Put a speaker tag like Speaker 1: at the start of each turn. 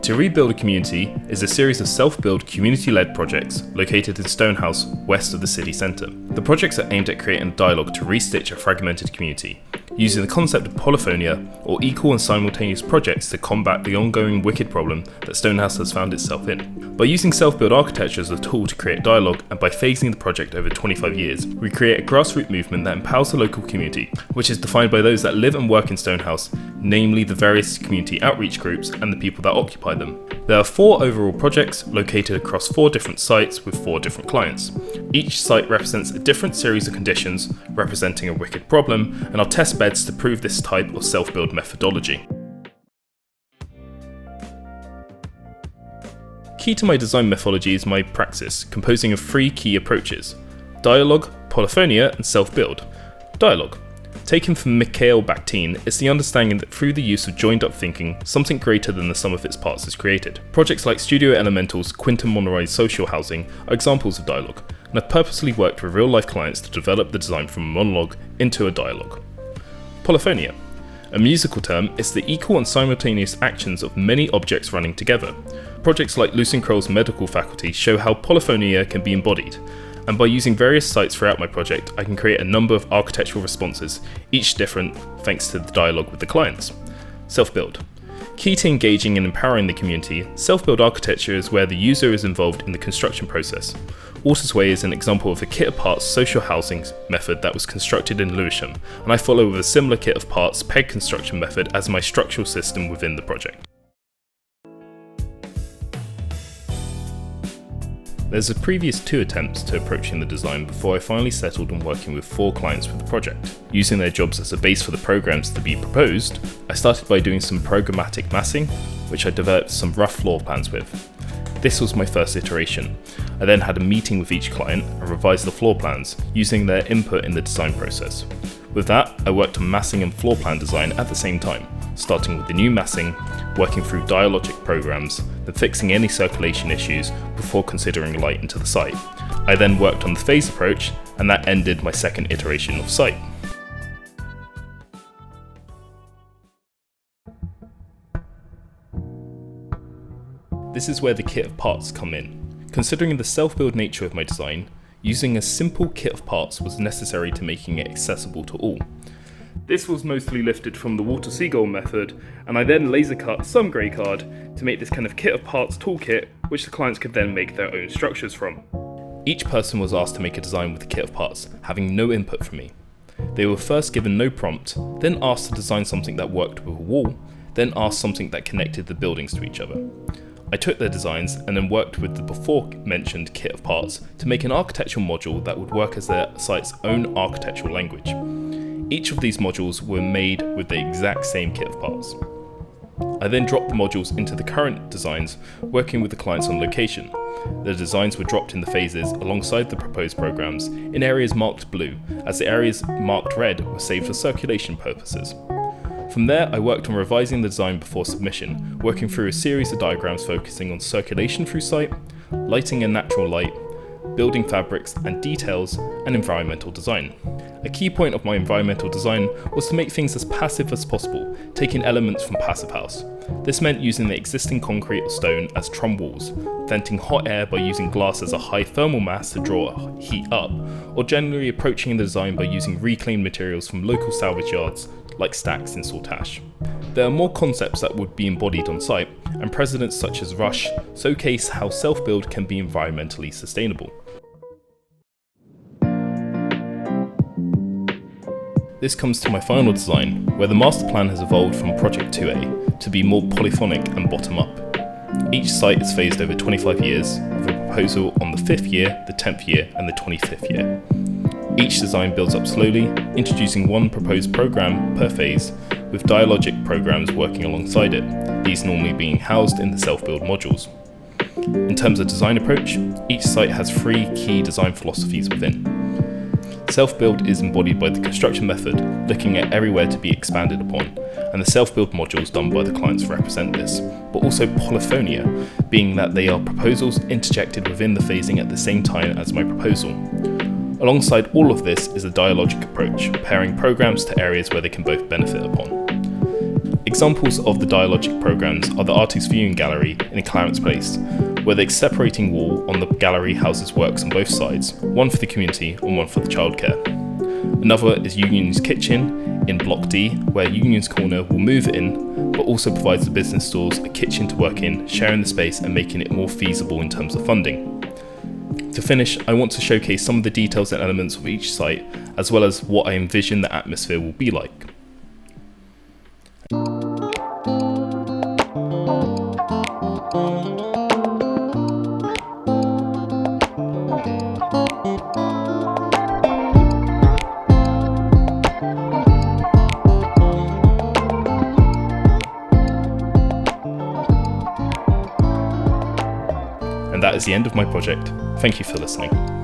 Speaker 1: To Rebuild a Community is a series of self-build community-led projects located in Stonehouse, west of the city centre. The projects are aimed at creating dialogue to restitch a fragmented community, using the concept of polyphonia or equal and simultaneous projects to combat the ongoing wicked problem that Stonehouse has found itself in. By using self-build architecture as a tool to create dialogue and by phasing the project over 25 years, we create a grassroots movement that empowers the local community, which is defined by those that live and work in Stonehouse, namely the various community outreach groups and the people that occupy them. There are 4 overall projects located across 4 different sites with 4 different clients. Each site represents a different series of conditions representing a wicked problem and are test beds to prove this type of self-build methodology. Key to my design methodology is my praxis, composing of 3 key approaches: dialogue, polyphonia, and self-build. Dialogue. Taken from Mikhail Bakhtin, it's the understanding that through the use of joined-up thinking, something greater than the sum of its parts is created. Projects like Studio Elemental's Quinton Monroe's social housing are examples of dialogue, and I've purposely worked with real-life clients to develop the design from a monologue into a dialogue. Polyphonia. A musical term, it's the equal and simultaneous actions of many objects running together. Projects like Lucian Kroll's medical faculty show how polyphonia can be embodied, and by using various sites throughout my project, I can create a number of architectural responses, each different thanks to the dialogue with the clients. Self-build. Key to engaging and empowering the community, self-build architecture is where the user is involved in the construction process. Altus Way is an example of a kit of parts social housing method that was constructed in Lewisham, and I follow with a similar kit of parts peg construction method as my structural system within the project. There's a previous 2 attempts to approaching the design before I finally settled on working with 4 clients for the project. Using their jobs as a base for the programs to be proposed, I started by doing some programmatic massing, which I developed some rough floor plans with. This was my first iteration. I then had a meeting with each client and revised the floor plans, using their input in the design process. With that, I worked on massing and floor plan design at the same time, starting with the new massing, working through dialogic programs, then fixing any circulation issues before considering light into the site. I then worked on the phase approach, and that ended my second iteration of site. This is where the kit of parts come in. Considering the self-build nature of my design, using a simple kit of parts was necessary to making it accessible to all. This was mostly lifted from the water seagull method, and I then laser cut some grey card to make this kind of kit of parts toolkit, which the clients could then make their own structures from. Each person was asked to make a design with a kit of parts, having no input from me. They were first given no prompt, then asked to design something that worked with a wall, then asked something that connected the buildings to each other. I took their designs and then worked with the before mentioned kit of parts to make an architectural module that would work as their site's own architectural language. Each of these modules were made with the exact same kit of parts. I then dropped the modules into the current designs, working with the clients on location. The designs were dropped in the phases alongside the proposed programs in areas marked blue, as the areas marked red were saved for circulation purposes. From there, I worked on revising the design before submission, working through a series of diagrams focusing on circulation through site, lighting and natural light, building fabrics and details, and environmental design. A key point of my environmental design was to make things as passive as possible, taking elements from Passive House. This meant using the existing concrete or stone as trum walls, venting hot air by using glass as a high thermal mass to draw heat up, or generally approaching the design by using reclaimed materials from local salvage yards like Stacks in Saltash. There are more concepts that would be embodied on site, and precedents such as Rush showcase how self-build can be environmentally sustainable. This comes to my final design, where the master plan has evolved from Project 2A to be more polyphonic and bottom-up. Each site is phased over 25 years, with a proposal on the 5th year, the 10th year, and the 25th year. Each design builds up slowly, introducing one proposed program per phase, with dialogic programs working alongside it, these normally being housed in the self-build modules. In terms of design approach, each site has 3 key design philosophies within. Self-build is embodied by the construction method, looking at everywhere to be expanded upon, and the self-build modules done by the clients represent this, but also polyphonia, being that they are proposals interjected within the phasing at the same time as my proposal. Alongside all of this is a dialogic approach, pairing programs to areas where they can both benefit upon. Examples of the dialogic programs are the Artist Viewing Gallery in Clarence Place, where the separating wall on the gallery houses works on both sides, one for the community and one for the childcare. Another is Union's Kitchen in Block D, where Union's Corner will move in, but also provides the business stores a kitchen to work in, sharing the space and making it more feasible in terms of funding. To finish, I want to showcase some of the details and elements of each site, as well as what I envision the atmosphere will be like. And that is the end of my project. Thank you for listening.